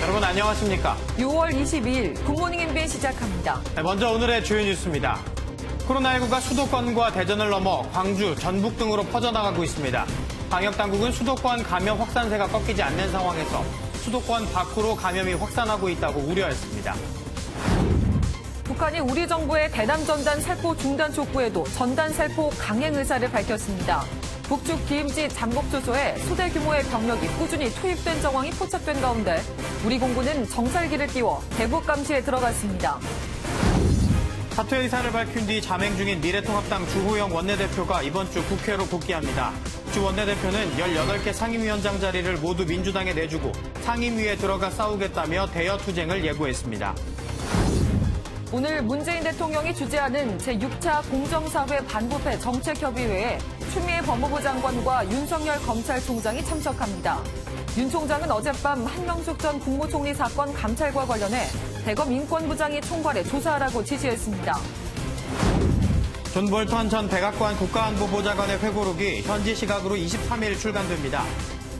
여러분 안녕하십니까? 6월 22일 굿모닝 MBN 시작합니다. 먼저 오늘의 주요 뉴스입니다. 코로나19가 수도권과 대전을 넘어 광주, 전북 등으로 퍼져나가고 있습니다. 방역당국은 수도권 감염 확산세가 꺾이지 않는 상황에서 수도권 밖으로 감염이 확산하고 있다고 우려했습니다. 북한이 우리 정부의 대남 전단 살포 중단 촉구에도 전단 살포 강행 의사를 밝혔습니다. 북측 기임지 잠복초소에 소대 규모의 병력이 꾸준히 투입된 정황이 포착된 가운데 우리 공군은 정찰기를 띄워 대북 감시에 들어갔습니다. 사퇴 의사를 밝힌 뒤 잠행 중인 미래통합당 주호영 원내대표가 이번 주 국회로 복귀합니다. 주 원내대표는 18개 상임위원장 자리를 모두 민주당에 내주고 상임위에 들어가 싸우겠다며 대여투쟁을 예고했습니다. 오늘 문재인 대통령이 주재하는 제6차 공정사회 반부패 정책협의회에 추미애 법무부 장관과 윤석열 검찰총장이 참석합니다. 윤 총장은 어젯밤 한명숙 전 국무총리 사건 감찰과 관련해 대검 인권부장이 총괄해 조사하라고 지시했습니다. 존 볼턴 전 백악관 국가안보보좌관의 회고록이 현지 시각으로 23일 출간됩니다.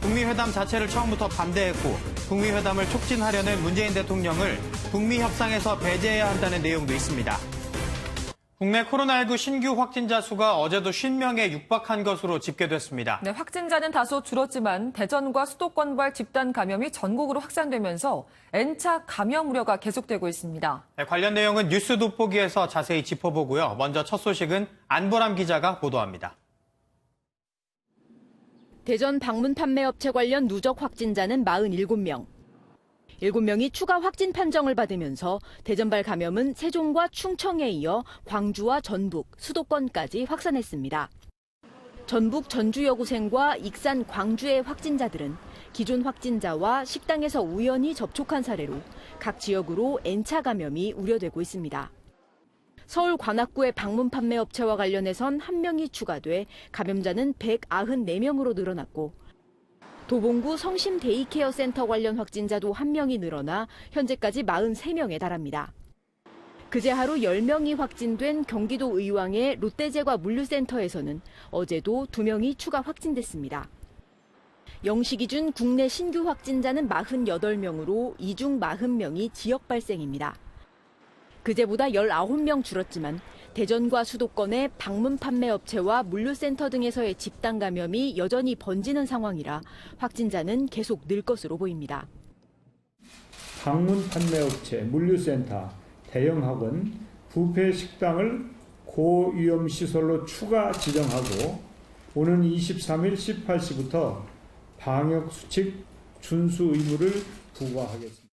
북미 회담 자체를 처음부터 반대했고 북미 회담을 촉진하려는 문재인 대통령을 북미 협상에서 배제해야 한다는 내용도 있습니다. 국내 코로나19 신규 확진자 수가 어제도 50명에 육박한 것으로 집계됐습니다. 네, 확진자는 다소 줄었지만 대전과 수도권발 집단 감염이 전국으로 확산되면서 N차 감염 우려가 계속되고 있습니다. 네, 관련 내용은 뉴스 돋보기에서 자세히 짚어보고요. 먼저 첫 소식은 안보람 기자가 보도합니다. 대전 방문 판매업체 관련 누적 확진자는 47명. 7명이 추가 확진 판정을 받으면서 대전발 감염은 세종과 충청에 이어 광주와 전북, 수도권까지 확산했습니다. 전북 전주 여고생과 익산 광주의 확진자들은 기존 확진자와 식당에서 우연히 접촉한 사례로 각 지역으로 N차 감염이 우려되고 있습니다. 서울 관악구의 방문 판매업체와 관련해선 1명이 추가돼 감염자는 194명으로 늘어났고 도봉구 성심 데이케어 센터 관련 확진자도 1명이 늘어나 현재까지 43명에 달합니다. 그제 하루 10명이 확진된 경기도 의왕의 롯데제과 물류센터에서는 어제도 2명이 추가 확진됐습니다. 0시 기준 국내 신규 확진자는 48명으로 이 중 40명이 지역 발생입니다. 그제보다 19명 줄었지만 대전과 수도권의 방문 판매업체와 물류센터 등에서의 집단 감염이 여전히 번지는 상황이라 확진자는 계속 늘 것으로 보입니다. 방문 판매업체, 물류센터, 대형 학원, 뷔페 식당을 고위험 시설로 추가 지정하고 오는 23일 18시부터 방역 수칙 준수 의무를 부과하겠습니다.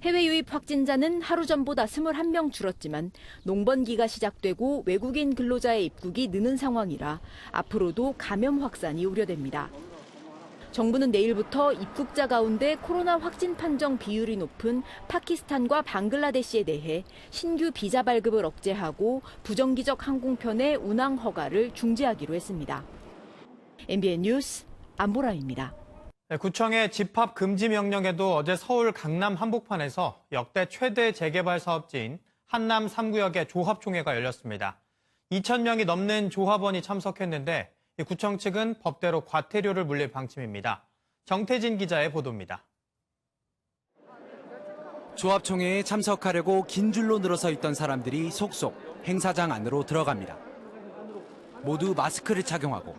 해외 유입 확진자는 하루 전보다 21명 줄었지만 농번기가 시작되고 외국인 근로자의 입국이 느는 상황이라 앞으로도 감염 확산이 우려됩니다. 정부는 내일부터 입국자 가운데 코로나 확진 판정 비율이 높은 파키스탄과 방글라데시에 대해 신규 비자 발급을 억제하고 부정기적 항공편의 운항 허가를 중지하기로 했습니다. MBN 뉴스 안보라입니다. 네, 구청의 집합 금지 명령에도 어제 서울 강남 한복판에서 역대 최대 재개발 사업지인 한남 3구역의 조합총회가 열렸습니다. 2,000명이 넘는 조합원이 참석했는데 구청 측은 법대로 과태료를 물릴 방침입니다. 정태진 기자의 보도입니다. 조합총회에 참석하려고 긴 줄로 늘어서 있던 사람들이 속속 행사장 안으로 들어갑니다. 모두 마스크를 착용하고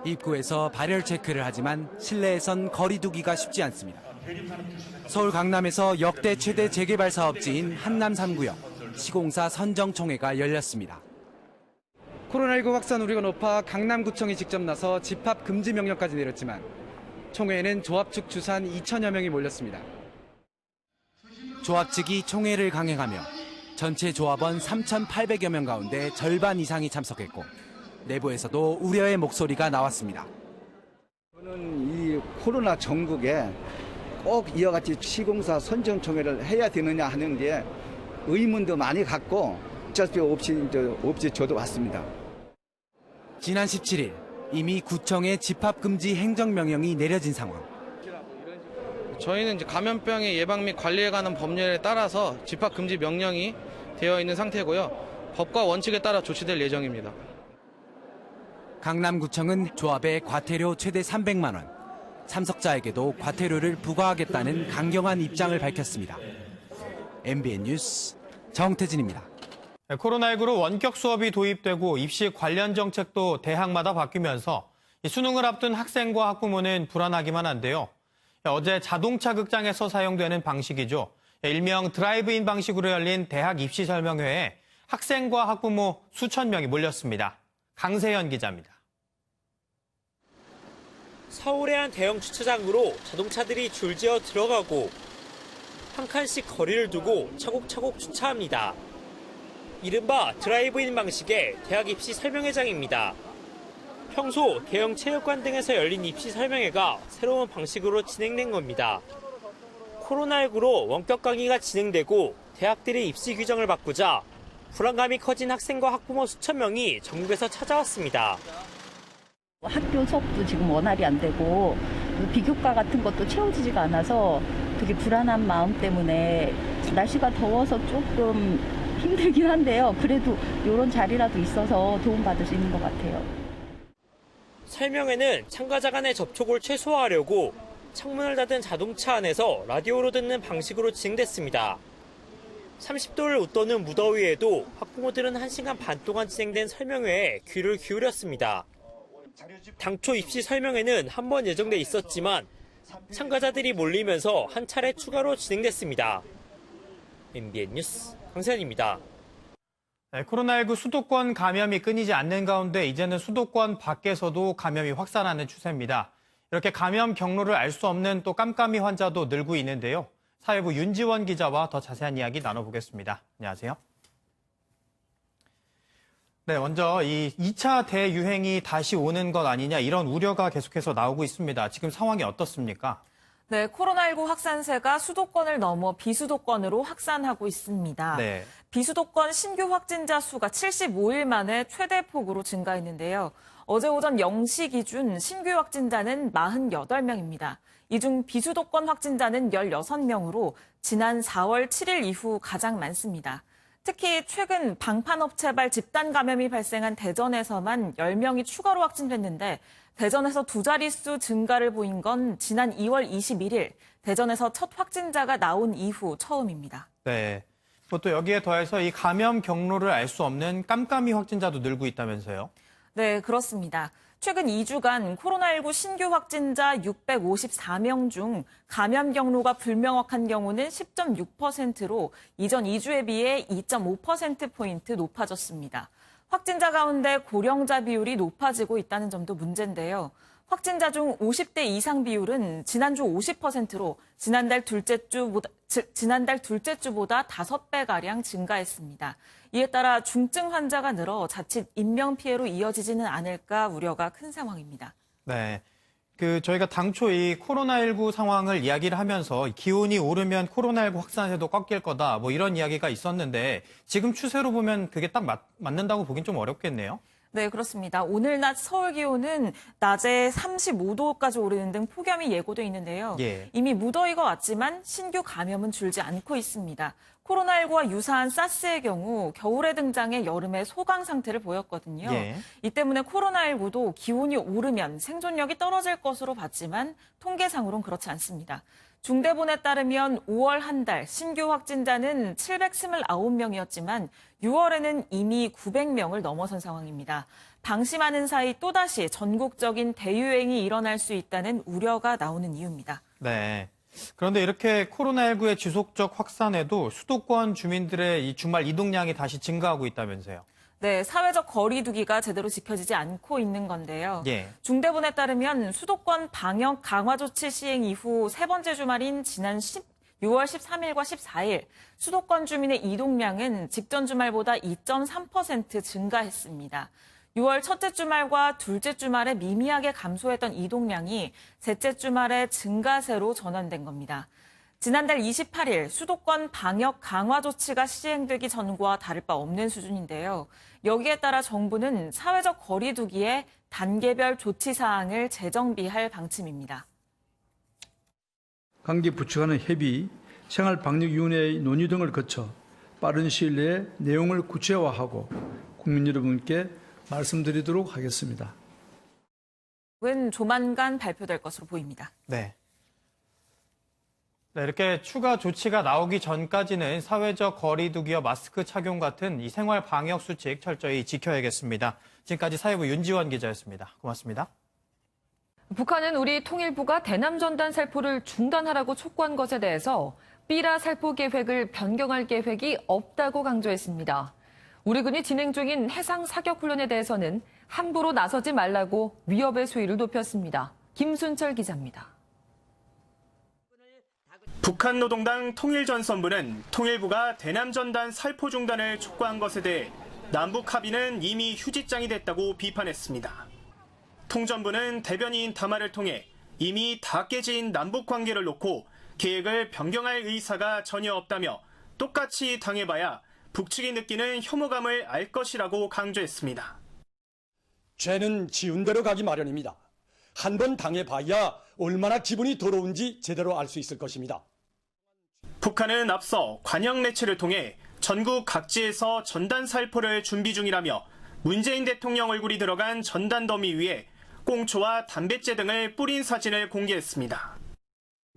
입구에서 발열 체크를 하지만 실내에선 거리 두기가 쉽지 않습니다. 서울 강남에서 역대 최대 재개발 사업지인 한남 3구역 시공사 선정총회가 열렸습니다. 코로나19 확산 우려가 높아 강남구청이 직접 나서 집합 금지 명령까지 내렸지만 총회에는 조합 측 추산 2천여 명이 몰렸습니다. 조합 측이 총회를 강행하며 전체 조합원 3,800여 명 가운데 절반 이상이 참석했고 내부에서도 우려의 목소리가 나왔습니다. 저는 이 코로나 전국에 꼭 이와 같이 시공사 선정총회를 해야 되느냐 하는 게 의문도 많이 갖고 어쩔 수 없이 저도 왔습니다. 지난 17일 이미 구청에 집합금지 행정명령이 내려진 상황. 저희는 이제 감염병의 예방 및 관리에 관한 법률에 따라서 집합금지 명령이 되어 있는 상태고요. 법과 원칙에 따라 조치될 예정입니다. 강남구청은 조합에 과태료 최대 300만 원, 참석자에게도 과태료를 부과하겠다는 강경한 입장을 밝혔습니다. MBN 뉴스 정태진입니다. 코로나19로 원격 수업이 도입되고 입시 관련 정책도 대학마다 바뀌면서 수능을 앞둔 학생과 학부모는 불안하기만 한데요. 어제 자동차 극장에서 사용되는 방식이죠. 일명 드라이브인 방식으로 열린 대학 입시 설명회에 학생과 학부모 수천 명이 몰렸습니다. 강세현 기자입니다. 서울의 한 대형 주차장으로 자동차들이 줄지어 들어가고 한 칸씩 거리를 두고 차곡차곡 주차합니다. 이른바 드라이브인 방식의 대학 입시 설명회장입니다. 평소 대형 체육관 등에서 열린 입시 설명회가 새로운 방식으로 진행된 겁니다. 코로나19로 원격 강의가 진행되고 대학들이 입시 규정을 바꾸자 불안감이 커진 학생과 학부모 수천 명이 전국에서 찾아왔습니다. 학교 수업도 지금 원활히 안 되고 비교과 같은 것도 채워지지가 않아서 되게 불안한 마음 때문에 날씨가 더워서 조금 힘들긴 한데요. 그래도 이런 자리라도 있어서 도움받을 수 있는 것 같아요. 설명회는 참가자 간의 접촉을 최소화하려고 창문을 닫은 자동차 안에서 라디오로 듣는 방식으로 진행됐습니다. 30도를 웃도는 무더위에도 학부모들은 1시간 반 동안 진행된 설명회에 귀를 기울였습니다. 당초 입시 설명회는 한 번 예정돼 있었지만 참가자들이 몰리면서 한 차례 추가로 진행됐습니다. MBN 뉴스 강세현입니다. 코로나19 수도권 감염이 끊이지 않는 가운데 이제는 수도권 밖에서도 감염이 확산하는 추세입니다. 이렇게 감염 경로를 알 수 없는 또 깜깜이 환자도 늘고 있는데요. 사회부 윤지원 기자와 더 자세한 이야기 나눠보겠습니다. 안녕하세요. 네, 먼저 이 2차 대유행이 다시 오는 것 아니냐 이런 우려가 계속해서 나오고 있습니다. 지금 상황이 어떻습니까? 네, 코로나19 확산세가 수도권을 넘어 비수도권으로 확산하고 있습니다. 네. 비수도권 신규 확진자 수가 75일 만에 최대폭으로 증가했는데요. 어제 오전 0시 기준 신규 확진자는 48명입니다. 이 중 비수도권 확진자는 16명으로 지난 4월 7일 이후 가장 많습니다. 특히 최근 방판업체발 집단 감염이 발생한 대전에서만 10명이 추가로 확진됐는데 대전에서 두 자릿수 증가를 보인 건 지난 2월 21일 대전에서 첫 확진자가 나온 이후 처음입니다. 네. 또 여기에 더해서 이 감염 경로를 알 수 없는 깜깜이 확진자도 늘고 있다면서요? 네, 그렇습니다. 최근 2주간 코로나19 신규 확진자 654명 중 감염 경로가 불명확한 경우는 10.6%로 이전 2주에 비해 2.5%포인트 높아졌습니다. 확진자 가운데 고령자 비율이 높아지고 있다는 점도 문제인데요. 확진자 중 50대 이상 비율은 지난주 50%로 지난달 둘째 주보다 5배가량 증가했습니다. 이에 따라 중증 환자가 늘어 자칫 인명피해로 이어지지는 않을까 우려가 큰 상황입니다. 네. 저희가 당초 이 코로나19 상황을 이야기를 하면서 기온이 오르면 코로나19 확산세도 꺾일 거다 뭐 이런 이야기가 있었는데 지금 추세로 보면 그게 딱 맞는다고 보긴 좀 어렵겠네요. 네, 그렇습니다. 오늘 낮 서울 기온은 낮에 35도까지 오르는 등 폭염이 예고돼 있는데요. 예. 이미 무더위가 왔지만 신규 감염은 줄지 않고 있습니다. 코로나19와 유사한 사스의 경우 겨울에 등장해 여름에 소강 상태를 보였거든요. 예. 이 때문에 코로나19도 기온이 오르면 생존력이 떨어질 것으로 봤지만 통계상으로는 그렇지 않습니다. 중대본에 따르면 5월 한 달 신규 확진자는 729명이었지만 6월에는 이미 900명을 넘어선 상황입니다. 방심하는 사이 또다시 전국적인 대유행이 일어날 수 있다는 우려가 나오는 이유입니다. 네. 그런데 이렇게 코로나19의 지속적 확산에도 수도권 주민들의 이 주말 이동량이 다시 증가하고 있다면서요. 네, 사회적 거리 두기가 제대로 지켜지지 않고 있는 건데요. 예. 중대본에 따르면 수도권 방역 강화 조치 시행 이후 세 번째 주말인 지난 6월 13일과 14일 수도권 주민의 이동량은 직전 주말보다 2.3% 증가했습니다. 6월 첫째 주말과 둘째 주말에 미미하게 감소했던 이동량이 셋째 주말에 증가세로 전환된 겁니다. 지난달 28일 수도권 방역 강화 조치가 시행되기 전과 다를 바 없는 수준인데요. 여기에 따라 정부는 사회적 거리 두기에 단계별 조치 사항을 재정비할 방침입니다. 관계 부처 간의 협의, 생활방역위원회의 논의 등을 거쳐 빠른 시일 내에 내용을 구체화하고 국민 여러분께 말씀드리도록 하겠습니다. 은 조만간 발표될 것으로 보입니다. 네. 네, 이렇게 추가 조치가 나오기 전까지는 사회적 거리 두기와 마스크 착용 같은 이 생활 방역 수칙 철저히 지켜야겠습니다. 지금까지 사회부 윤지원 기자였습니다. 고맙습니다. 북한은 우리 통일부가 대남 전단 살포를 중단하라고 촉구한 것에 대해서 삐라 살포 계획을 변경할 계획이 없다고 강조했습니다. 우리 군이 진행 중인 해상 사격 훈련에 대해서는 함부로 나서지 말라고 위협의 수위를 높였습니다. 김순철 기자입니다. 북한 노동당 통일전선부는 통일부가 대남 전단 살포 중단을 촉구한 것에 대해 남북 합의는 이미 휴지장이 됐다고 비판했습니다. 통전부는 대변인 담화를 통해 이미 다 깨진 남북 관계를 놓고 계획을 변경할 의사가 전혀 없다며 똑같이 당해봐야 북측이 느끼는 혐오감을 알 것이라고 강조했습니다. 죄는 지은 대로 가기 마련입니다. 한번 당해봐야 얼마나 기분이 더러운지 제대로 알 수 있을 것입니다. 북한은 앞서 관영 매체를 통해 전국 각지에서 전단 살포를 준비 중이라며 문재인 대통령 얼굴이 들어간 전단 더미 위에 꽁초와 담뱃재 등을 뿌린 사진을 공개했습니다.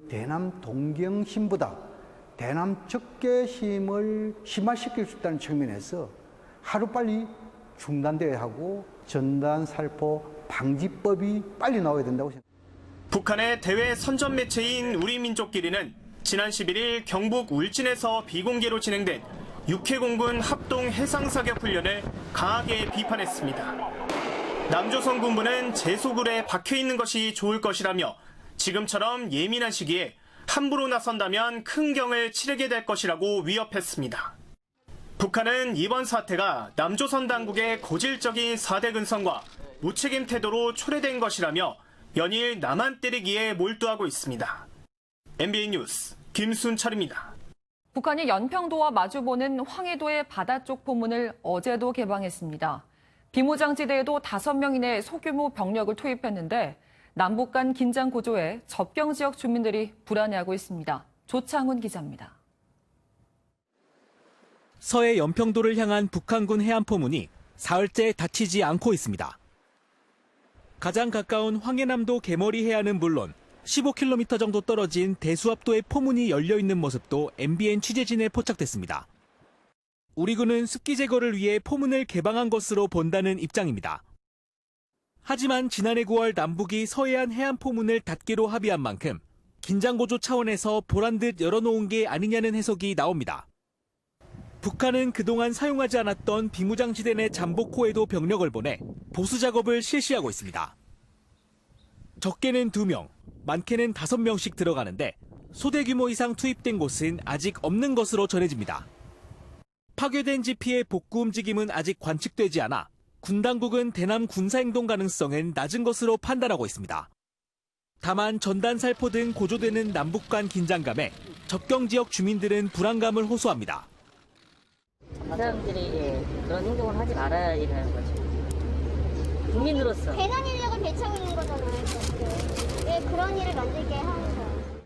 대남 동경심보다 대남 적개심을 심화시킬 수 있다는 측면에서 하루빨리 중단돼야 하고 전단 살포 방지법이 빨리 나와야 된다고 생각합니다. 북한의 대외 선전 매체인 우리민족끼리는 지난 11일 경북 울진에서 비공개로 진행된 육해공군 합동 해상사격 훈련을 강하게 비판했습니다. 남조선 군부는 제소굴에 박혀있는 것이 좋을 것이라며 지금처럼 예민한 시기에 함부로 나선다면 큰 경을 치르게 될 것이라고 위협했습니다. 북한은 이번 사태가 남조선 당국의 고질적인 4대 근성과 무책임 태도로 초래된 것이라며 연일 남한 때리기에 몰두하고 있습니다. MBN 뉴스 김순철입니다. 북한이 연평도와 마주보는 황해도의 바다 쪽 포문을 어제도 개방했습니다. 비무장지대에도 5명 이내 소규모 병력을 투입했는데 남북 간 긴장 고조에 접경 지역 주민들이 불안해하고 있습니다. 조창훈 기자입니다. 서해 연평도를 향한 북한군 해안포문이 사흘째 닫히지 않고 있습니다. 가장 가까운 황해남도 개머리 해안은 물론 15km 정도 떨어진 대수압도의 포문이 열려있는 모습도 MBN 취재진에 포착됐습니다. 우리 군은 습기 제거를 위해 포문을 개방한 것으로 본다는 입장입니다. 하지만 지난해 9월 남북이 서해안 해안 포문을 닫기로 합의한 만큼 긴장 고조 차원에서 보란듯 열어놓은 게 아니냐는 해석이 나옵니다. 북한은 그동안 사용하지 않았던 비무장지대 내 잠복호에도 병력을 보내 보수 작업을 실시하고 있습니다. 적게는 2명, 많게는 5명씩 들어가는데 소대 규모 이상 투입된 곳은 아직 없는 것으로 전해집니다. 파괴된 지피의 복구 움직임은 아직 관측되지 않아 군 당국은 대남 군사행동 가능성은 낮은 것으로 판단하고 있습니다. 다만 전단 살포 등 고조되는 남북 간 긴장감에 접경 지역 주민들은 불안감을 호소합니다. 그 사람들이 그런 행동을 하지 말아야 되는 거죠. 국민으로서. 대남 인력을 배치하고 있는 거잖아요. 왜 그런 일을 만들게 하는 거예요.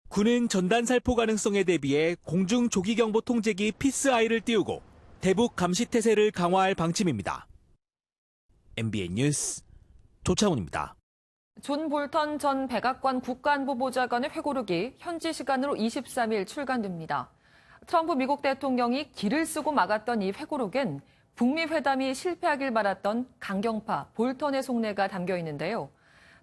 군은 전단 살포 가능성에 대비해 공중 조기경보 통제기 피스아이를 띄우고 대북 감시 태세를 강화할 방침입니다. MBN 뉴스 조창훈입니다. 존 볼턴 전 백악관 국가안보보좌관의 회고록이 현지 시간으로 23일 출간됩니다. 트럼프 미국 대통령이 길을 쓰고 막았던 이 회고록엔 북미 회담이 실패하길 바랐던 강경파 볼턴의 속내가 담겨 있는데요.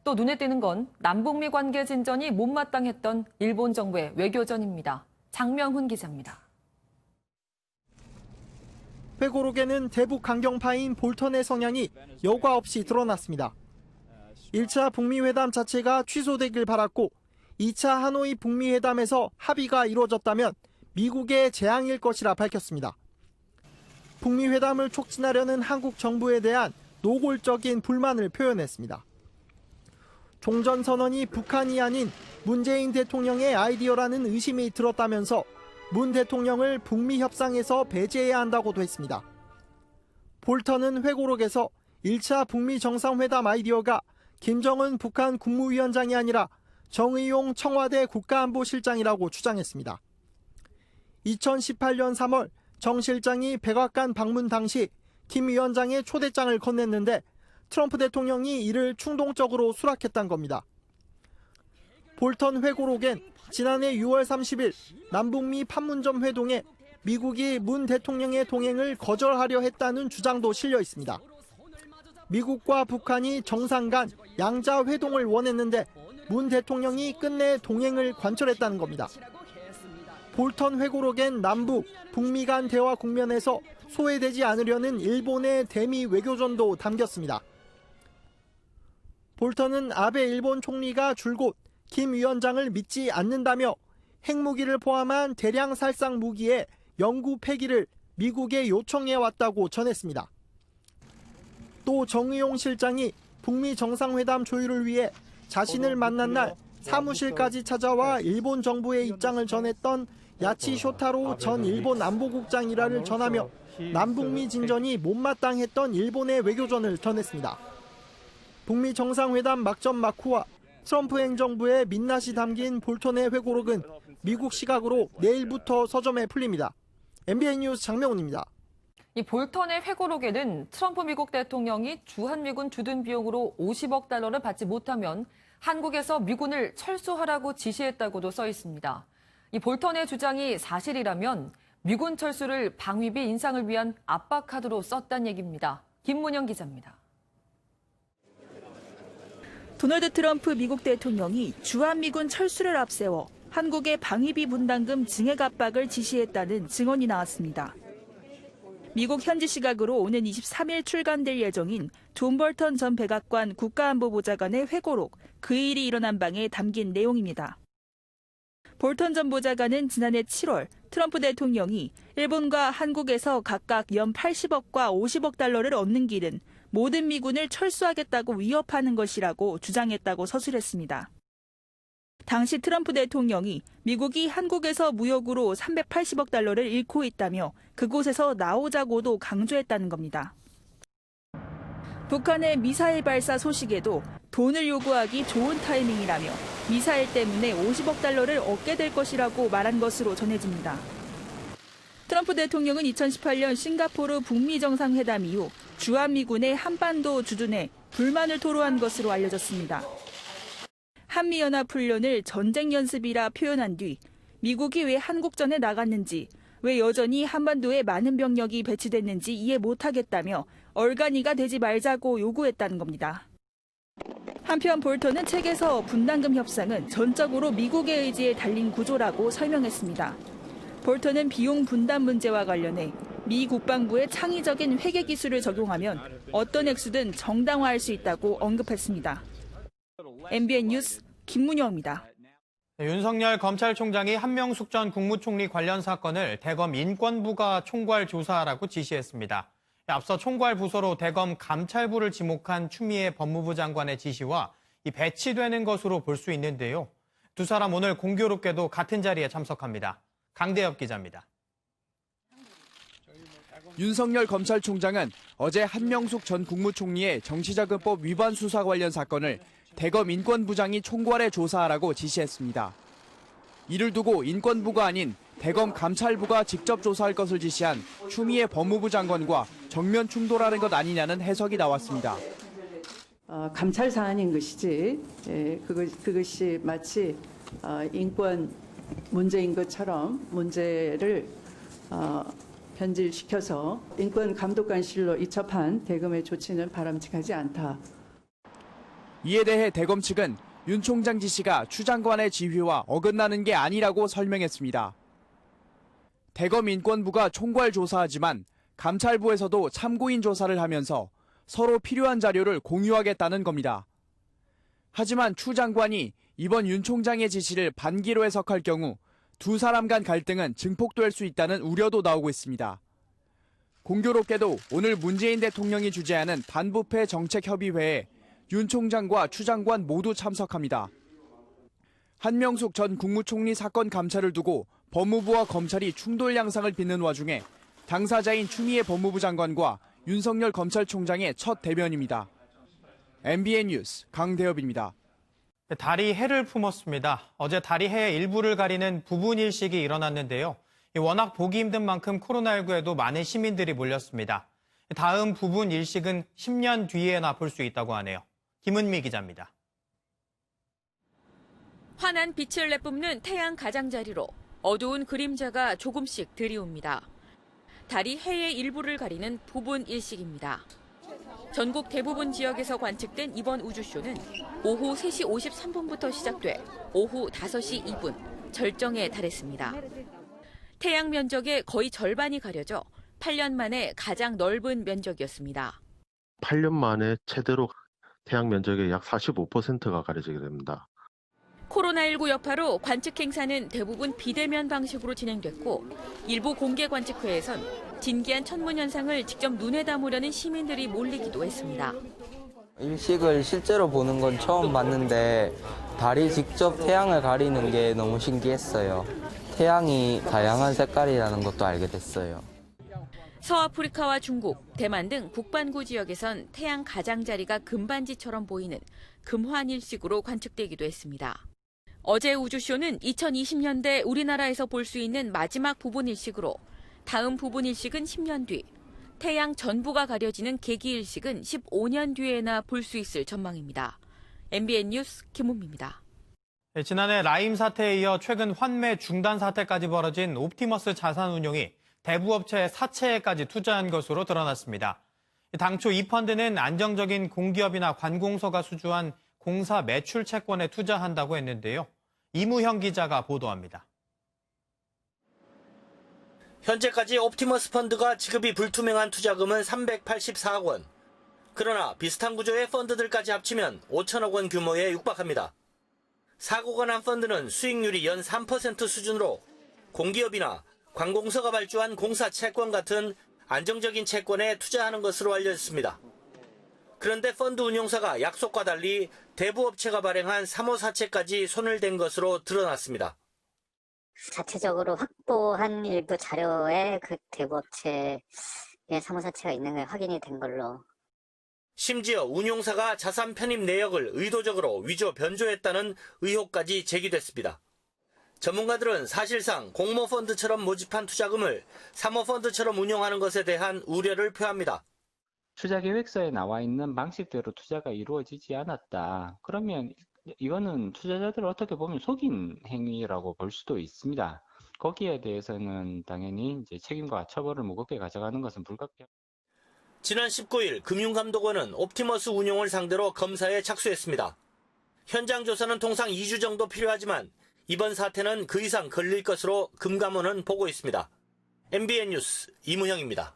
또 눈에 띄는 건 남북미 관계 진전이 못마땅했던 일본 정부의 외교전입니다. 장명훈 기자입니다. 회고록에는 대북 강경파인 볼턴의 성향이 여과 없이 드러났습니다. 1차 북미 회담 자체가 취소되길 바랐고 2차 하노이 북미 회담에서 합의가 이루어졌다면 미국의 재앙일 것이라 밝혔습니다. 북미 회담을 촉진하려는 한국 정부에 대한 노골적인 불만을 표현했습니다. 종전선언이 북한이 아닌 문재인 대통령의 아이디어라는 의심이 들었다면서 문 대통령을 북미 협상에서 배제해야 한다고도 했습니다. 볼턴은 회고록에서 1차 북미 정상회담 아이디어가 김정은 북한 국무위원장이 아니라 정의용 청와대 국가안보실장이라고 주장했습니다. 2018년 3월 정 실장이 백악관 방문 당시 김 위원장의 초대장을 건넸는데 트럼프 대통령이 이를 충동적으로 수락했다는 겁니다. 볼턴 회고록엔 지난해 6월 30일 남북미 판문점 회동에 미국이 문 대통령의 동행을 거절하려 했다는 주장도 실려 있습니다. 미국과 북한이 정상 간 양자 회동을 원했는데 문 대통령이 끝내 동행을 관철했다는 겁니다. 볼턴 회고록엔 남북, 북미 간 대화 국면에서 소외되지 않으려는 일본의 대미 외교전도 담겼습니다. 볼턴은 아베 일본 총리가 줄곧 김 위원장을 믿지 않는다며 핵무기를 포함한 대량 살상 무기의 영구 폐기를 미국에 요청해왔다고 전했습니다. 또 정의용 실장이 북미 정상회담 조율을 위해 자신을 만난 날 사무실까지 찾아와 일본 정부의 입장을 전했던 야치 쇼타로 전 일본 안보국장 일화를 전하며 남북미 진전이 못마땅했던 일본의 외교전을 전했습니다. 북미 정상회담 막전 막후와 트럼프 행정부의 민낯이 담긴 볼턴의 회고록은 미국 시각으로 내일부터 서점에 풀립니다. MBN 뉴스 장명훈입니다. 이 볼턴의 회고록에는 트럼프 미국 대통령이 주한미군 주둔 비용으로 50억 달러를 받지 못하면 한국에서 미군을 철수하라고 지시했다고도 써 있습니다. 이 볼턴의 주장이 사실이라면 미군 철수를 방위비 인상을 위한 압박 카드로 썼다는 얘기입니다. 김문영 기자입니다. 도널드 트럼프 미국 대통령이 주한미군 철수를 앞세워 한국의 방위비 분담금 증액 압박을 지시했다는 증언이 나왔습니다. 미국 현지 시각으로 오는 23일 출간될 예정인 존 볼턴 전 백악관 국가안보보좌관의 회고록, 그 일이 일어난 방에 담긴 내용입니다. 볼턴 전 보좌관은 지난해 7월 트럼프 대통령이 일본과 한국에서 각각 연 80억과 50억 달러를 얻는 길은 모든 미군을 철수하겠다고 위협하는 것이라고 주장했다고 서술했습니다. 당시 트럼프 대통령이 미국이 한국에서 무역으로 380억 달러를 잃고 있다며 그곳에서 나오자고도 강조했다는 겁니다. 북한의 미사일 발사 소식에도 돈을 요구하기 좋은 타이밍이라며 미사일 때문에 50억 달러를 얻게 될 것이라고 말한 것으로 전해집니다. 트럼프 대통령은 2018년 싱가포르 북미 정상회담 이후 주한미군의 한반도 주둔에 불만을 토로한 것으로 알려졌습니다. 한미연합훈련을 전쟁 연습이라 표현한 뒤 미국이 왜 한국전에 나갔는지, 왜 여전히 한반도에 많은 병력이 배치됐는지 이해 못하겠다며 얼간이가 되지 말자고 요구했다는 겁니다. 한편 볼턴은 책에서 분담금 협상은 전적으로 미국의 의지에 달린 구조라고 설명했습니다. 볼턴은 비용 분담 문제와 관련해 미 국방부의 창의적인 회계 기술을 적용하면 어떤 액수든 정당화할 수 있다고 언급했습니다. MBN 뉴스 김문영입니다. 윤석열 검찰총장이 한명숙 전 국무총리 관련 사건을 대검 인권부가 총괄 조사하라고 지시했습니다. 앞서 총괄 부서로 대검 감찰부를 지목한 추미애 법무부 장관의 지시와 배치되는 것으로 볼 수 있는데요. 두 사람 오늘 공교롭게도 같은 자리에 참석합니다. 강대엽 기자입니다. 윤석열 검찰총장은 어제 한명숙 전 국무총리의 정치자금법 위반 수사 관련 사건을 대검 인권부장이 총괄해 조사하라고 지시했습니다. 이를 두고 인권부가 아닌 대검 감찰부가 직접 조사할 것을 지시한 추미애 법무부 장관과 정면 충돌하는 것 아니냐는 해석이 나왔습니다. 감찰 사안인 것이지 그것이 마치 인권 문제인 것처럼 문제를 변질시켜서 인권감독관실로 이첩한 대검의 조치는 바람직하지 않다. 이에 대해 대검 측은 윤 총장 지시가 추 장관의 지휘와 어긋나는 게 아니라고 설명했습니다. 대검 인권부가 총괄 조사하지만 감찰부에서도 참고인 조사를 하면서 서로 필요한 자료를 공유하겠다는 겁니다. 하지만 추 장관이 이번 윤 총장의 지시를 반기로 해석할 경우 두 사람 간 갈등은 증폭될 수 있다는 우려도 나오고 있습니다. 공교롭게도 오늘 문재인 대통령이 주재하는 반부패 정책협의회에 윤 총장과 추 장관 모두 참석합니다. 한명숙 전 국무총리 사건 감찰을 두고 법무부와 검찰이 충돌 양상을 빚는 와중에 당사자인 추미애 법무부 장관과 윤석열 검찰총장의 첫 대면입니다. MBN 뉴스 강대엽입니다. 달이 해를 품었습니다. 어제 달이 해의 일부를 가리는 부분 일식이 일어났는데요. 워낙 보기 힘든 만큼 코로나19에도 많은 시민들이 몰렸습니다. 다음 부분 일식은 10년 뒤에나 볼 수 있다고 하네요. 김은미 기자입니다. 환한 빛을 내뿜는 태양 가장자리로 어두운 그림자가 조금씩 들이옵니다. 달이 해의 일부를 가리는 부분 일식입니다. 전국 대부분 지역에서 관측된 이번 우주쇼는 오후 3시 53분부터 시작돼 오후 5시 2분 절정에 달했습니다. 태양 면적의 거의 절반이 가려져 8년 만에 가장 넓은 면적이었습니다. 8년 만에 최대로 태양 면적의 약 45%가 가려지게 됩니다. 코로나19 여파로 관측 행사는 대부분 비대면 방식으로 진행됐고 일부 공개 관측회에선 진기한 천문 현상을 직접 눈에 담으려는 시민들이 몰리기도 했습니다. 일식을 실제로 보는 건 처음 봤는데 달이 직접 태양을 가리는 게 너무 신기했어요. 태양이 다양한 색깔이라는 것도 알게 됐어요. 서아프리카와 중국, 대만 등 북반구 지역에선 태양 가장자리가 금반지처럼 보이는 금환일식으로 관측되기도 했습니다. 어제 우주쇼는 2020년대 우리나라에서 볼 수 있는 마지막 부분 일식으로 다음 부분 일식은 10년 뒤, 태양 전부가 가려지는 계기 일식은 15년 뒤에나 볼 수 있을 전망입니다. MBN 뉴스 김은미입니다. 지난해 라임 사태에 이어 최근 환매 중단 사태까지 벌어진 옵티머스 자산운용이 대부업체 사채에까지 투자한 것으로 드러났습니다. 당초 이 펀드는 안정적인 공기업이나 관공서가 수주한 공사 매출 채권에 투자한다고 했는데요. 이무형 기자가 보도합니다. 현재까지 옵티머스 펀드가 지급이 불투명한 투자금은 384억 원. 그러나 비슷한 구조의 펀드들까지 합치면 5천억 원 규모에 육박합니다. 사고가 난 펀드는 수익률이 연 3% 수준으로 공기업이나 관공서가 발주한 공사 채권 같은 안정적인 채권에 투자하는 것으로 알려졌습니다. 그런데 펀드 운용사가 약속과 달리 대부업체가 발행한 3호 사채까지 손을 댄 것으로 드러났습니다. 자체적으로 확보한 일부 자료에 그 대부업체의 3호 사채가 있는 게 확인이 된 걸로. 심지어 운용사가 자산 편입 내역을 의도적으로 위조 변조했다는 의혹까지 제기됐습니다. 전문가들은 사실상 공모펀드처럼 모집한 투자금을 사모펀드처럼 운용하는 것에 대한 우려를 표합니다. 투자 계획서에 나와 있는 방식대로 투자가 이루어지지 않았다. 그러면 이거는 투자자들을 어떻게 보면 속인 행위라고 볼 수도 있습니다. 거기에 대해서는 당연히 이제 책임과 처벌을 무겁게 가져가는 것은 불가피합니다. 지난 19일 금융감독원은 옵티머스 운용을 상대로 검사에 착수했습니다. 현장 조사는 통상 2주 정도 필요하지만 이번 사태는 그 이상 걸릴 것으로 금감원은 보고 있습니다. MBN 뉴스 이무형입니다.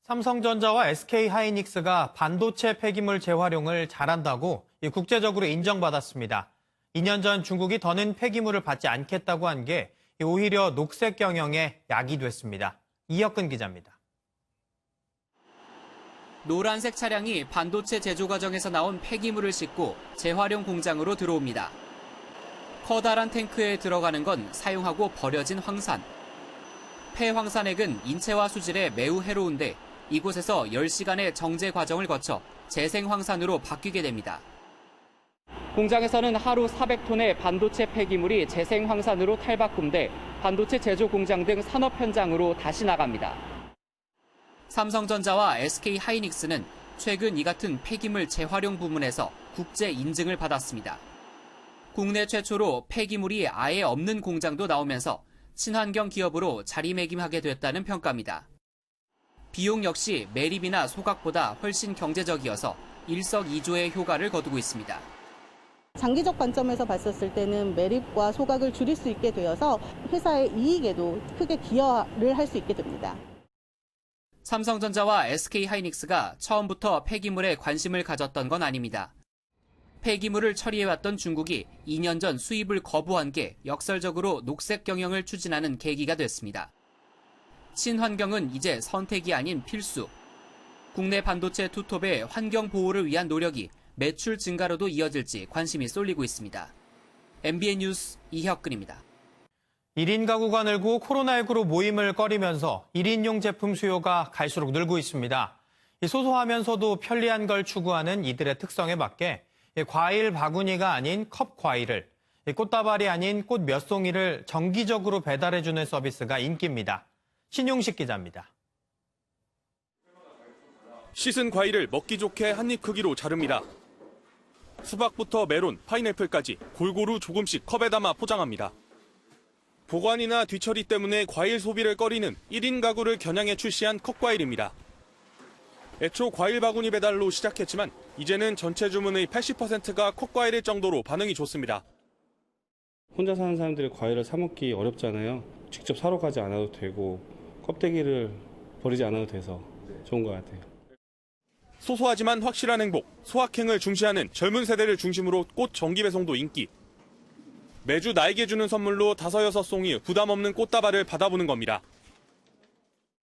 삼성전자와 SK하이닉스가 반도체 폐기물 재활용을 잘한다고 국제적으로 인정받았습니다. 2년 전 중국이 더는 폐기물을 받지 않겠다고 한 게 오히려 녹색 경영에 약이 됐습니다. 이혁근 기자입니다. 노란색 차량이 반도체 제조 과정에서 나온 폐기물을 싣고 재활용 공장으로 들어옵니다. 커다란 탱크에 들어가는 건 사용하고 버려진 황산. 폐황산액은 인체와 수질에 매우 해로운데 이곳에서 10시간의 정제 과정을 거쳐 재생황산으로 바뀌게 됩니다. 공장에서는 하루 400톤의 반도체 폐기물이 재생황산으로 탈바꿈돼 반도체 제조 공장 등 산업 현장으로 다시 나갑니다. 삼성전자와 SK하이닉스는 최근 이 같은 폐기물 재활용 부문에서 국제 인증을 받았습니다. 국내 최초로 폐기물이 아예 없는 공장도 나오면서 친환경 기업으로 자리매김하게 됐다는 평가입니다. 비용 역시 매립이나 소각보다 훨씬 경제적이어서 일석이조의 효과를 거두고 있습니다. 장기적 관점에서 봤었을 때는 매립과 소각을 줄일 수 있게 되어서 회사의 이익에도 크게 기여를 할 수 있게 됩니다. 삼성전자와 SK하이닉스가 처음부터 폐기물에 관심을 가졌던 건 아닙니다. 폐기물을 처리해왔던 중국이 2년 전 수입을 거부한 게 역설적으로 녹색 경영을 추진하는 계기가 됐습니다. 친환경은 이제 선택이 아닌 필수. 국내 반도체 투톱의 환경 보호를 위한 노력이 매출 증가로도 이어질지 관심이 쏠리고 있습니다. MBN 뉴스 이혁근입니다. 1인 가구가 늘고 코로나19로 모임을 꺼리면서 1인용 제품 수요가 갈수록 늘고 있습니다. 소소하면서도 편리한 걸 추구하는 이들의 특성에 맞게 과일 바구니가 아닌 컵 과일을, 꽃다발이 아닌 꽃 몇 송이를 정기적으로 배달해주는 서비스가 인기입니다. 신용식 기자입니다. 씻은 과일을 먹기 좋게 한입 크기로 자릅니다. 수박부터 메론, 파인애플까지 골고루 조금씩 컵에 담아 포장합니다. 보관이나 뒤처리 때문에 과일 소비를 꺼리는 1인 가구를 겨냥해 출시한 컵과일입니다. 애초 과일 바구니 배달로 시작했지만 이제는 전체 주문의 80%가 컵과일일 정도로 반응이 좋습니다. 혼자 사는 사람들이 과일을 사 먹기 어렵잖아요. 직접 사러 가지 않아도 되고 껍데기를 버리지 않아도 돼서 좋은 것 같아요. 소소하지만 확실한 행복, 소확행을 중시하는 젊은 세대를 중심으로 꽃 정기 배송도 인기. 매주 나에게 주는 선물로 5-6송이 부담 없는 꽃다발을 받아보는 겁니다.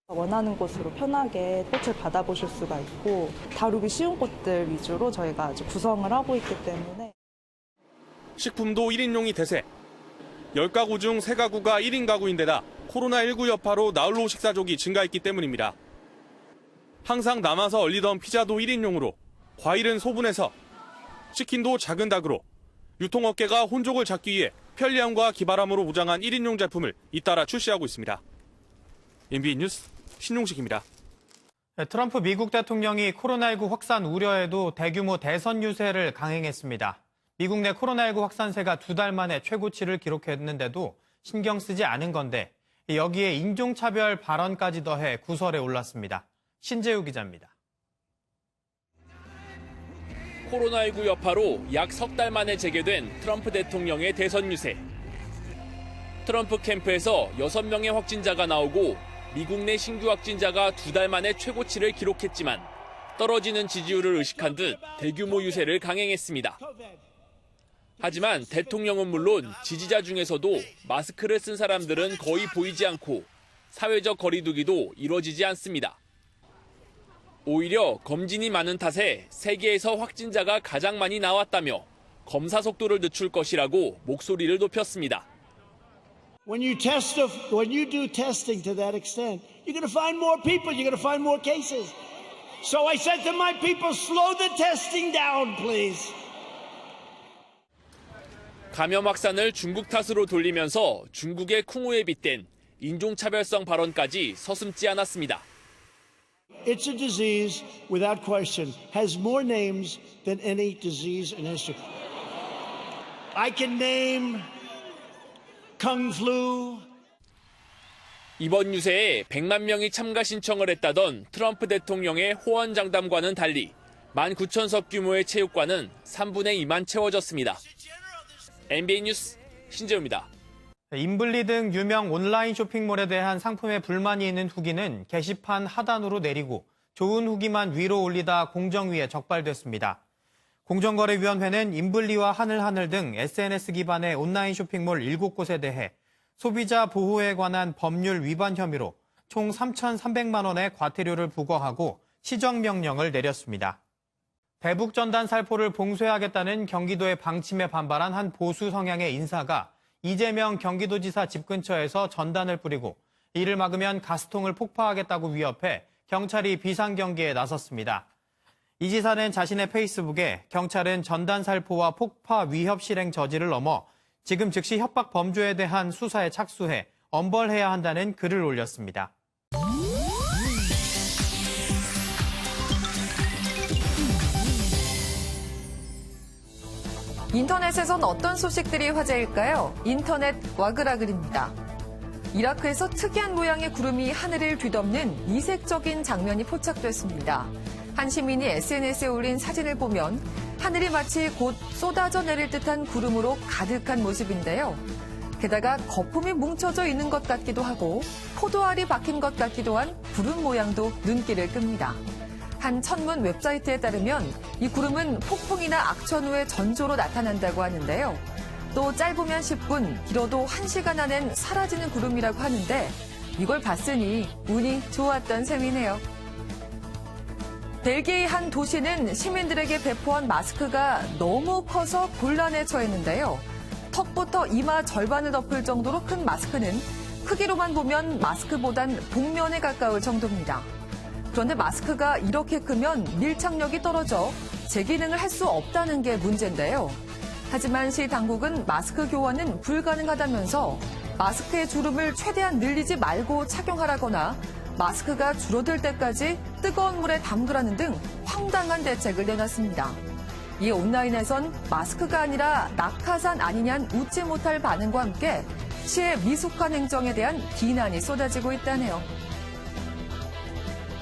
원하는 곳으로 편하게 꽃을 받아보실 수가 있고 다루기 쉬운 꽃들 위주로 저희가 아주 구성을 하고 있기 때문에 식품도 1인용이 대세. 10가구 중 3가구가 1인 가구인데다 코로나19 여파로 나홀로 식사족이 증가했기 때문입니다. 항상 남아서 얼리던 피자도 1인용으로, 과일은 소분해서, 치킨도 작은 닭으로, 유통업계가 혼족을 잡기 위해 편리함과 기발함으로 무장한 1인용 제품을 잇따라 출시하고 있습니다. MBN 뉴스 신용식입니다. 트럼프 미국 대통령이 코로나19 확산 우려에도 대규모 대선 유세를 강행했습니다. 미국 내 코로나19 확산세가 2달 만에 최고치를 기록했는데도 신경 쓰지 않은 건데 여기에 인종차별 발언까지 더해 구설에 올랐습니다. 신재우 기자입니다. 코로나19 여파로 약 석 달 만에 재개된 트럼프 대통령의 대선 유세. 트럼프 캠프에서 6명의 확진자가 나오고 미국 내 신규 확진자가 2달 만에 최고치를 기록했지만 떨어지는 지지율을 의식한 듯 대규모 유세를 강행했습니다. 하지만 대통령은 물론 지지자 중에서도 마스크를 쓴 사람들은 거의 보이지 않고 사회적 거리두기도 이뤄지지 않습니다. 오히려 검진이 많은 탓에 세계에서 확진자가 가장 많이 나왔다며 검사 속도를 늦출 것이라고 목소리를 높였습니다. When you do testing to that extent, you're going to find more people, you're going to find more cases. So I said to my people, slow the testing down, please. 감염 확산을 중국 탓으로 돌리면서 중국의 쿵우에 빗댄 인종차별성 발언까지 서슴지 않았습니다. It's a disease, without question, has more names than any disease in history. I can name Kung Flu. 이번 유세에 100만 명이 참가 신청을 했다던 트럼프 대통령의 호언장담과는 달리 19,000석 규모의 체육관은 3분의 2만 채워졌습니다. MBN 뉴스 신재우입니다. 인블리 등 유명 온라인 쇼핑몰에 대한 상품에 불만이 있는 후기는 게시판 하단으로 내리고 좋은 후기만 위로 올리다 공정위에 적발됐습니다. 공정거래위원회는 인블리와 하늘하늘 등 SNS 기반의 온라인 쇼핑몰 7곳에 대해 소비자 보호에 관한 법률 위반 혐의로 총 3,300만 원의 과태료를 부과하고 시정명령을 내렸습니다. 대북 전단 살포를 봉쇄하겠다는 경기도의 방침에 반발한 한 보수 성향의 인사가 이재명 경기도지사 집 근처에서 전단을 뿌리고 이를 막으면 가스통을 폭파하겠다고 위협해 경찰이 비상경계에 나섰습니다. 이 지사는 자신의 페이스북에 경찰은 전단 살포와 폭파 위협 실행 저지를 넘어 지금 즉시 협박 범죄에 대한 수사에 착수해 엄벌해야 한다는 글을 올렸습니다. 인터넷에선 어떤 소식들이 화제일까요? 인터넷 와글와글입니다. 이라크에서 특이한 모양의 구름이 하늘을 뒤덮는 이색적인 장면이 포착됐습니다. 한 시민이 SNS에 올린 사진을 보면 하늘이 마치 곧 쏟아져 내릴 듯한 구름으로 가득한 모습인데요. 게다가 거품이 뭉쳐져 있는 것 같기도 하고 포도알이 박힌 것 같기도 한 구름 모양도 눈길을 끕니다. 한 천문 웹사이트에 따르면 이 구름은 폭풍이나 악천 후의 전조로 나타난다고 하는데요. 또 짧으면 10분, 길어도 1시간 안엔 사라지는 구름이라고 하는데 이걸 봤으니 운이 좋았던 셈이네요. 벨기에의 한 도시는 시민들에게 배포한 마스크가 너무 커서 곤란에 처했는데요. 턱부터 이마 절반을 덮을 정도로 큰 마스크는 크기로만 보면 마스크보단 복면에 가까울 정도입니다. 그런데 마스크가 이렇게 크면 밀착력이 떨어져 재기능을 할 수 없다는 게 문제인데요. 하지만 시 당국은 마스크 교환은 불가능하다면서 마스크의 주름을 최대한 늘리지 말고 착용하라거나 마스크가 줄어들 때까지 뜨거운 물에 담그라는 등 황당한 대책을 내놨습니다. 이에 온라인에선 마스크가 아니라 낙하산 아니냐는 웃지 못할 반응과 함께 시의 미숙한 행정에 대한 비난이 쏟아지고 있다네요.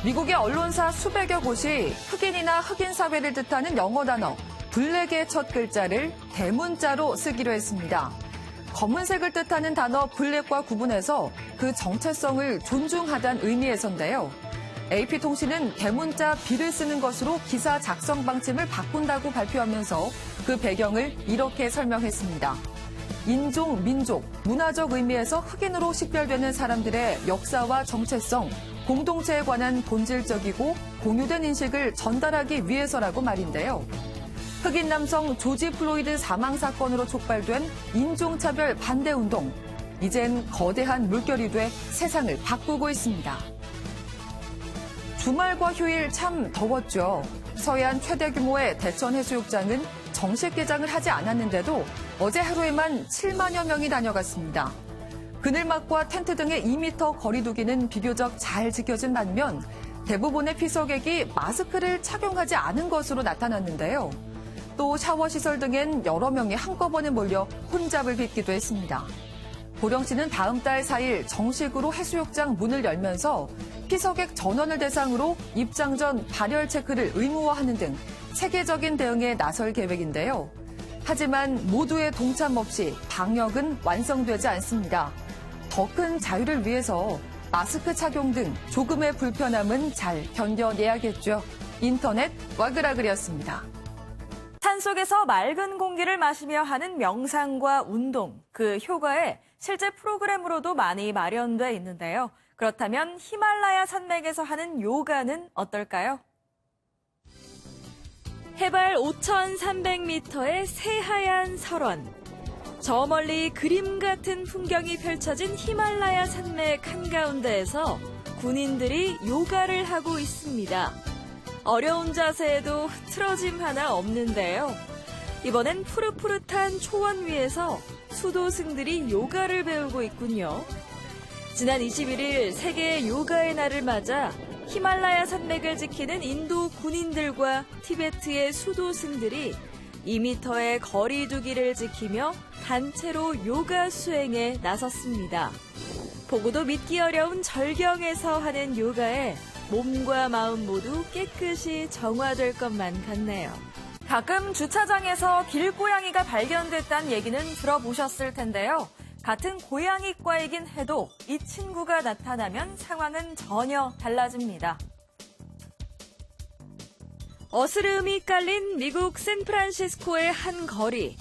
미국의 언론사 수백여 곳이 흑인이나 흑인 사회를 뜻하는 영어 단어 블랙의 첫 글자를 대문자로 쓰기로 했습니다. 검은색을 뜻하는 단어 블랙과 구분해서 그 정체성을 존중하다는 의미에서인데요. AP통신은 대문자 B를 쓰는 것으로 기사 작성 방침을 바꾼다고 발표하면서 그 배경을 이렇게 설명했습니다. 인종, 민족, 문화적 의미에서 흑인으로 식별되는 사람들의 역사와 정체성, 공동체에 관한 본질적이고 공유된 인식을 전달하기 위해서라고 말인데요. 흑인 남성 조지 플로이드 사망 사건으로 촉발된 인종차별 반대운동. 이젠 거대한 물결이 돼 세상을 바꾸고 있습니다. 주말과 휴일 참 더웠죠. 서해안 최대 규모의 대천 해수욕장은 정식 개장을 하지 않았는데도 어제 하루에만 7만여 명이 다녀갔습니다. 그늘막과 텐트 등의 2m 거리 두기는 비교적 잘 지켜진 반면 대부분의 피서객이 마스크를 착용하지 않은 것으로 나타났는데요. 또 샤워시설 등엔 여러 명이 한꺼번에 몰려 혼잡을 빚기도 했습니다. 보령시는 다음 달 4일 정식으로 해수욕장 문을 열면서 피서객 전원을 대상으로 입장 전 발열 체크를 의무화하는 등 체계적인 대응에 나설 계획인데요. 하지만 모두의 동참 없이 방역은 완성되지 않습니다. 더 큰 자유를 위해서 마스크 착용 등 조금의 불편함은 잘 견뎌내야겠죠. 인터넷 와그라글이었습니다. 산속에서 맑은 공기를 마시며 하는 명상과 운동, 그 효과에 실제 프로그램으로도 많이 마련돼 있는데요. 그렇다면 히말라야 산맥에서 하는 요가는 어떨까요? 해발 5,300m의 새하얀 설원. 저 멀리 그림 같은 풍경이 펼쳐진 히말라야 산맥 한가운데에서 군인들이 요가를 하고 있습니다. 어려운 자세에도 흐트러짐 하나 없는데요. 이번엔 푸릇푸릇한 초원 위에서 수도승들이 요가를 배우고 있군요. 지난 21일 세계 요가의 날을 맞아 히말라야 산맥을 지키는 인도 군인들과 티베트의 수도승들이 2m의 거리 두기를 지키며 단체로 요가 수행에 나섰습니다. 보고도 믿기 어려운 절경에서 하는 요가에 몸과 마음 모두 깨끗이 정화될 것만 같네요. 가끔 주차장에서 길고양이가 발견됐다는 얘기는 들어보셨을 텐데요. 같은 고양이과이긴 해도 이 친구가 나타나면 상황은 전혀 달라집니다. 어스름이 깔린 미국 샌프란시스코의 한 거리.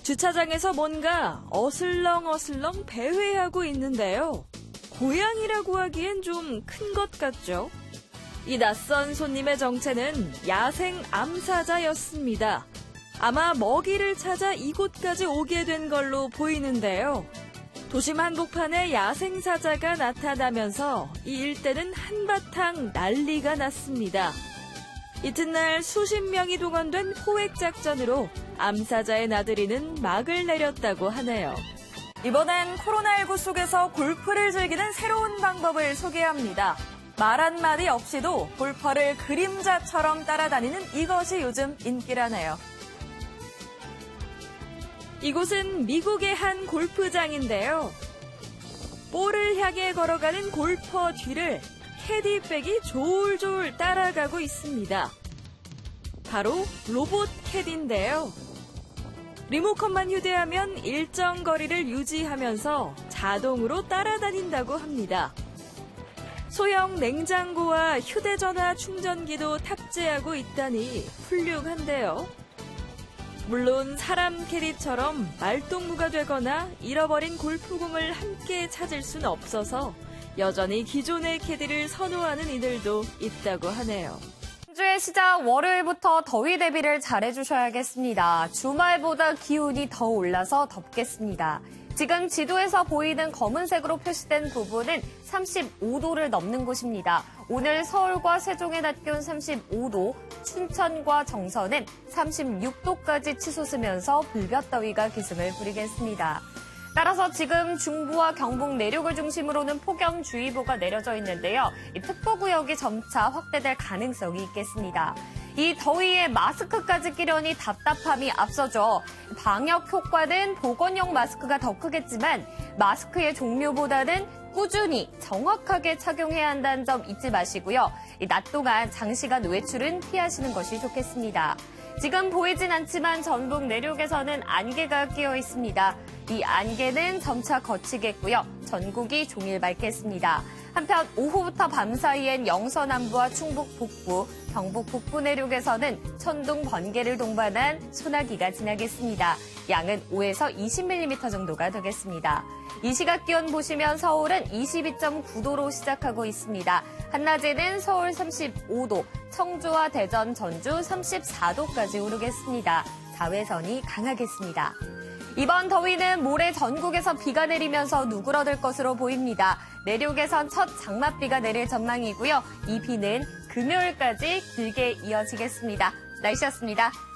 주차장에서 뭔가 어슬렁어슬렁 배회하고 있는데요. 고양이라고 하기엔 좀 큰 것 같죠? 이 낯선 손님의 정체는 야생 암사자였습니다. 아마 먹이를 찾아 이곳까지 오게 된 걸로 보이는데요. 도심 한복판에 야생사자가 나타나면서 이 일대는 한바탕 난리가 났습니다. 이튿날 수십 명이 동원된 포획작전으로 암사자의 나들이는 막을 내렸다고 하네요. 이번엔 코로나19 속에서 골프를 즐기는 새로운 방법을 소개합니다. 말 한마디 없이도 골퍼를 그림자처럼 따라다니는 이것이 요즘 인기라네요. 이곳은 미국의 한 골프장인데요. 볼을 향해 걸어가는 골퍼 뒤를 캐디백이 졸졸 따라가고 있습니다. 바로 로봇 캐디인데요. 리모컨만 휴대하면 일정 거리를 유지하면서 자동으로 따라다닌다고 합니다. 소형 냉장고와 휴대전화 충전기도 탑재하고 있다니 훌륭한데요. 물론 사람 캐디처럼 말동무가 되거나 잃어버린 골프공을 함께 찾을 순 없어서 여전히 기존의 캐디를 선호하는 이들도 있다고 하네요. 한 주의 시작 월요일부터 더위 대비를 잘해주셔야겠습니다. 주말보다 기온이 더 올라서 덥겠습니다. 지금 지도에서 보이는 검은색으로 표시된 부분은 35도를 넘는 곳입니다. 오늘 서울과 세종의 낮 기온 35도, 춘천과 정선은 36도까지 치솟으면서 불볕더위가 기승을 부리겠습니다. 따라서 지금 중부와 경북 내륙을 중심으로는 폭염주의보가 내려져 있는데요. 이 특보구역이 점차 확대될 가능성이 있겠습니다. 이 더위에 마스크까지 끼려니 답답함이 앞서죠. 방역 효과는 보건용 마스크가 더 크겠지만 마스크의 종류보다는 꾸준히 정확하게 착용해야 한다는 점 잊지 마시고요. 낮 동안 장시간 외출은 피하시는 것이 좋겠습니다. 지금 보이진 않지만 전북 내륙에서는 안개가 끼어 있습니다. 이 안개는 점차 거치겠고요. 전국이 종일 맑겠습니다. 한편 오후부터 밤 사이엔 영서 남부와 충북 북부, 경북 북부 내륙에서는 천둥, 번개를 동반한 소나기가 지나겠습니다. 양은 5에서 20mm 정도가 되겠습니다. 이 시각 기온 보시면 서울은 22.9도로 시작하고 있습니다. 한낮에는 서울 35도, 청주와 대전, 전주 34도까지 오르겠습니다. 자외선이 강하겠습니다. 이번 더위는 모레 전국에서 비가 내리면서 누그러들 것으로 보입니다. 내륙에선 첫 장맛비가 내릴 전망이고요. 이 비는 금요일까지 길게 이어지겠습니다. 날씨였습니다.